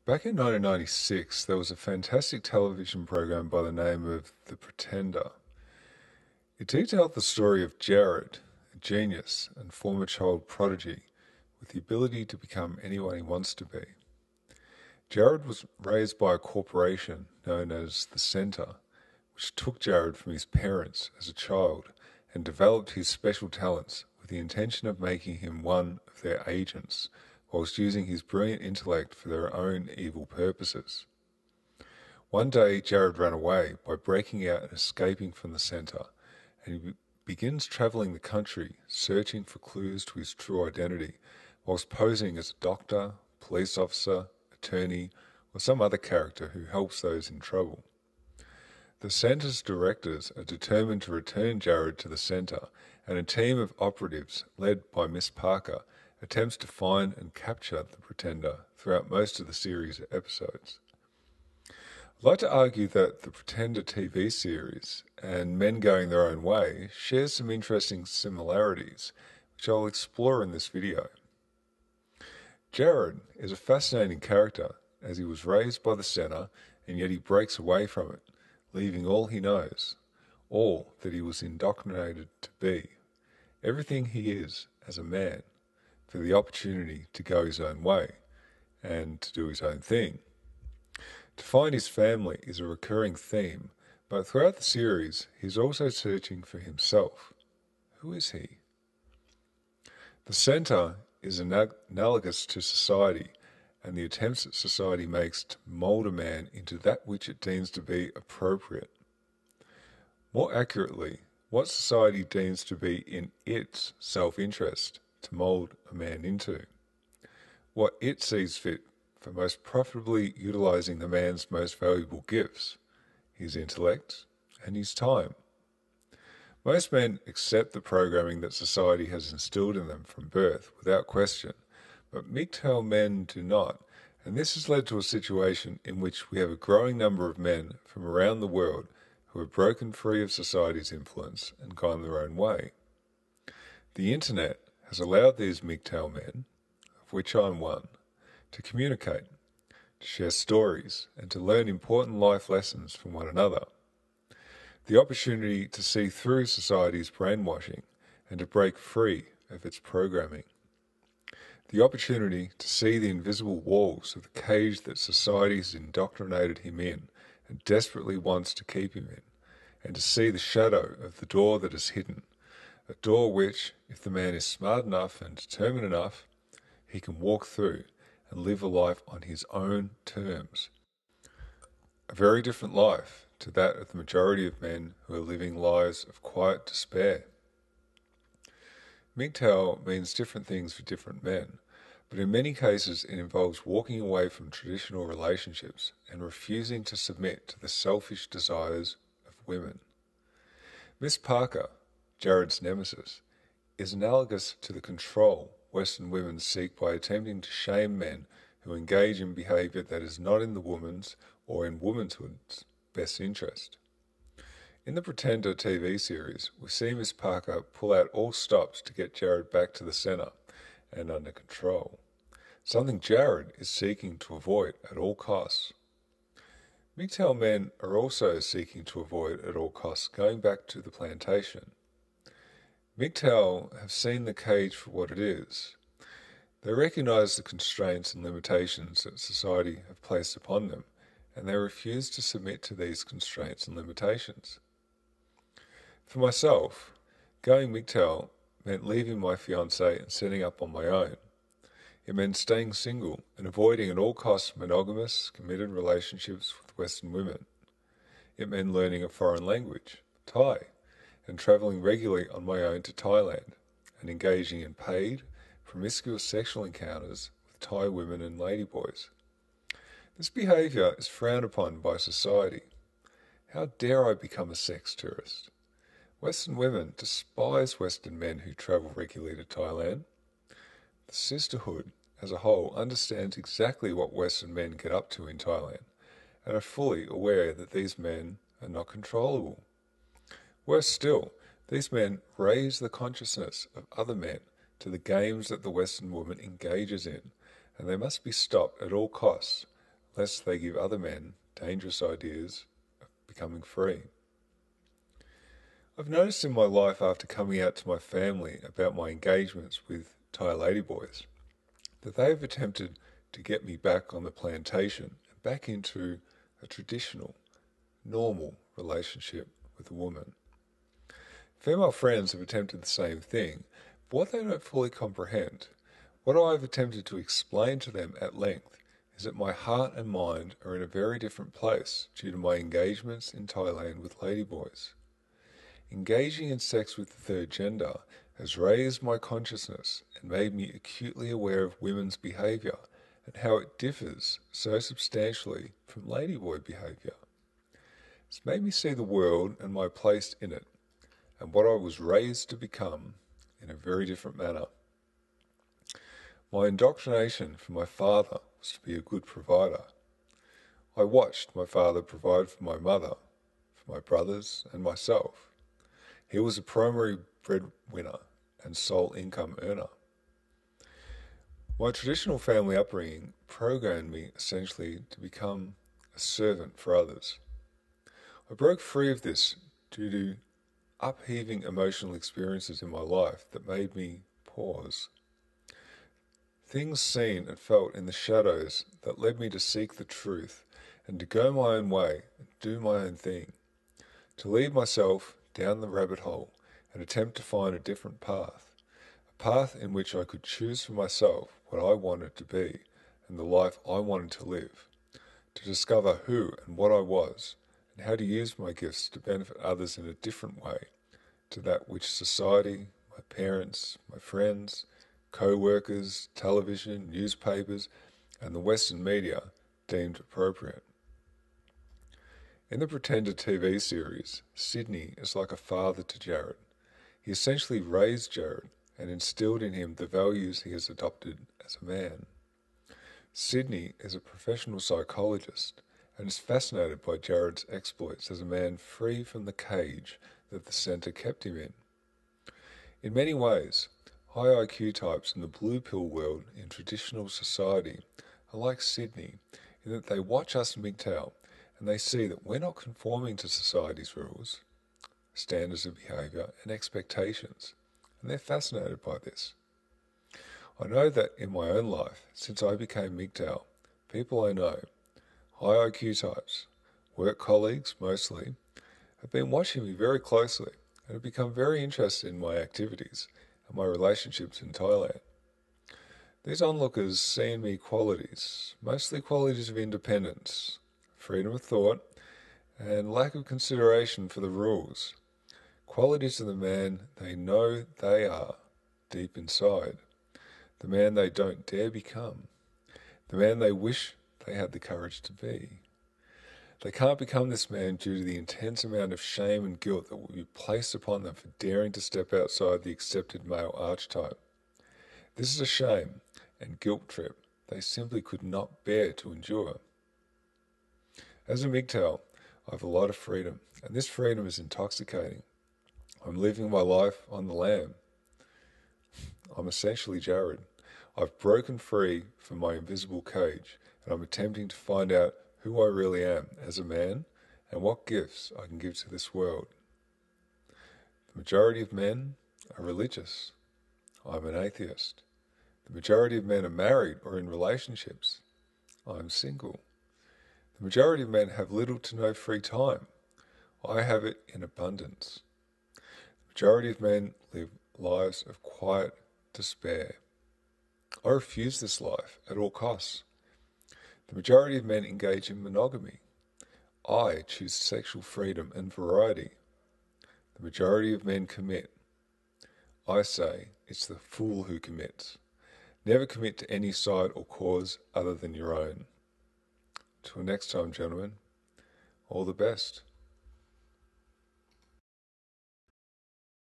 Back in 1996, there was a fantastic television program by the name of The Pretender. It detailed the story of Jarod, a genius and former child prodigy with the ability to become anyone he wants to be. Jarod was raised by a corporation known as the Centre, which took Jarod from his parents as a child and developed his special talents with the intention of making him one of their agents, whilst using his brilliant intellect for their own evil purposes. One day, Jarod ran away by breaking out and escaping from the centre, and he begins travelling the country, searching for clues to his true identity, whilst posing as a doctor, police officer, attorney, or some other character who helps those in trouble. The centre's directors are determined to return Jarod to the centre, and a team of operatives, led by Miss Parker, attempts to find and capture the Pretender throughout most of the series' episodes. I'd like to argue that the Pretender TV series and Men Going Their Own Way shares some interesting similarities, which I'll explore in this video. Jarod is a fascinating character, as he was raised by the centre and yet he breaks away from it, leaving all he knows, all that he was indoctrinated to be, everything he is as a man, for the opportunity to go his own way and to do his own thing. To find his family is a recurring theme, but throughout the series he's also searching for himself. Who is he? The centre is analogous to society and the attempts that society makes to mould a man into that which it deems to be appropriate. More accurately, what society deems to be in its self-interest to mould a man into. What it sees fit for most profitably utilising the man's most valuable gifts, his intellect and his time. Most men accept the programming that society has instilled in them from birth without question, but MGTOW men do not, and this has led to a situation in which we have a growing number of men from around the world who have broken free of society's influence and gone their own way. The internet has allowed these MGTOW men, of which I'm one, to communicate, to share stories, and to learn important life lessons from one another. The opportunity to see through society's brainwashing and to break free of its programming. The opportunity to see the invisible walls of the cage that society has indoctrinated him in and desperately wants to keep him in, and to see the shadow of the door that is hidden, a door which, if the man is smart enough and determined enough, he can walk through and live a life on his own terms. A very different life to that of the majority of men who are living lives of quiet despair. MGTOW means different things for different men, but in many cases it involves walking away from traditional relationships and refusing to submit to the selfish desires of women. Miss Parker, Jarod's nemesis, is analogous to the control Western women seek by attempting to shame men who engage in behaviour that is not in the woman's or in womanhood's best interest. In the Pretender TV series, we see Miss Parker pull out all stops to get Jarod back to the centre and under control, something Jarod is seeking to avoid at all costs. MGTOW men are also seeking to avoid at all costs going back to the plantation. MGTOW have seen the cage for what it is. They recognise the constraints and limitations that society have placed upon them, and they refuse to submit to these constraints and limitations. For myself, going MGTOW meant leaving my fiancée and setting up on my own. It meant staying single and avoiding at all costs monogamous, committed relationships with Western women. It meant learning a foreign language, Thai, and travelling regularly on my own to Thailand, and engaging in paid, promiscuous sexual encounters with Thai women and ladyboys. This behaviour is frowned upon by society. How dare I become a sex tourist? Western women despise Western men who travel regularly to Thailand. The sisterhood as a whole understands exactly what Western men get up to in Thailand and are fully aware that these men are not controllable. Worse still, these men raise the consciousness of other men to the games that the Western woman engages in, and they must be stopped at all costs, lest they give other men dangerous ideas of becoming free. I've noticed in my life after coming out to my family about my engagements with Thai ladyboys that they have attempted to get me back on the plantation and back into a traditional, normal relationship with a woman. Female friends have attempted the same thing, but what they don't fully comprehend, what I have attempted to explain to them at length, is that my heart and mind are in a very different place due to my engagements in Thailand with ladyboys. Engaging in sex with the third gender has raised my consciousness and made me acutely aware of women's behaviour and how it differs so substantially from ladyboy behaviour. It's made me see the world and my place in it, and what I was raised to become, in a very different manner. My indoctrination from my father was to be a good provider. I watched my father provide for my mother, for my brothers, and myself. He was a primary breadwinner and sole income earner. My traditional family upbringing programmed me essentially to become a servant for others. I broke free of this due to upheaving emotional experiences in my life that made me pause. Things seen and felt in the shadows that led me to seek the truth and to go my own way and do my own thing, to lead myself down the rabbit hole and attempt to find a different path, a path in which I could choose for myself what I wanted to be and the life I wanted to live, to discover who and what I was and how to use my gifts to benefit others in a different way to that which society, my parents, my friends, co-workers, television, newspapers, and the Western media deemed appropriate. In the Pretender TV series, Sydney is like a father to Jarod. He essentially raised Jarod and instilled in him the values he has adopted as a man. Sydney is a professional psychologist and is fascinated by Jarod's exploits as a man free from the cage that the centre kept him in. In many ways, high IQ types in the blue pill world in traditional society are like Sydney in that they watch us MGTOW and they see that we're not conforming to society's rules, standards of behaviour and expectations, and they're fascinated by this. I know that in my own life, since I became MGTOW, people I know, high IQ types, work colleagues mostly, have been watching me very closely and have become very interested in my activities and my relationships in Thailand. These onlookers see in me qualities, mostly qualities of independence, freedom of thought, and lack of consideration for the rules, qualities of the man they know they are deep inside, the man they don't dare become, the man they wish they had the courage to be. They can't become this man due to the intense amount of shame and guilt that will be placed upon them for daring to step outside the accepted male archetype. This is a shame and guilt trip they simply could not bear to endure. As a MGTOW, I have a lot of freedom, and this freedom is intoxicating. I'm living my life on the lam. I'm essentially Jarod. I've broken free from my invisible cage, and I'm attempting to find out who I really am as a man and what gifts I can give to this world. The majority of men are religious. I'm an atheist. The majority of men are married or in relationships. I'm single. The majority of men have little to no free time. I have it in abundance. The majority of men live lives of quiet despair. I refuse this life at all costs. The majority of men engage in monogamy. I choose sexual freedom and variety. The majority of men commit. I say it's the fool who commits. Never commit to any side or cause other than your own. Till next time, gentlemen, all the best.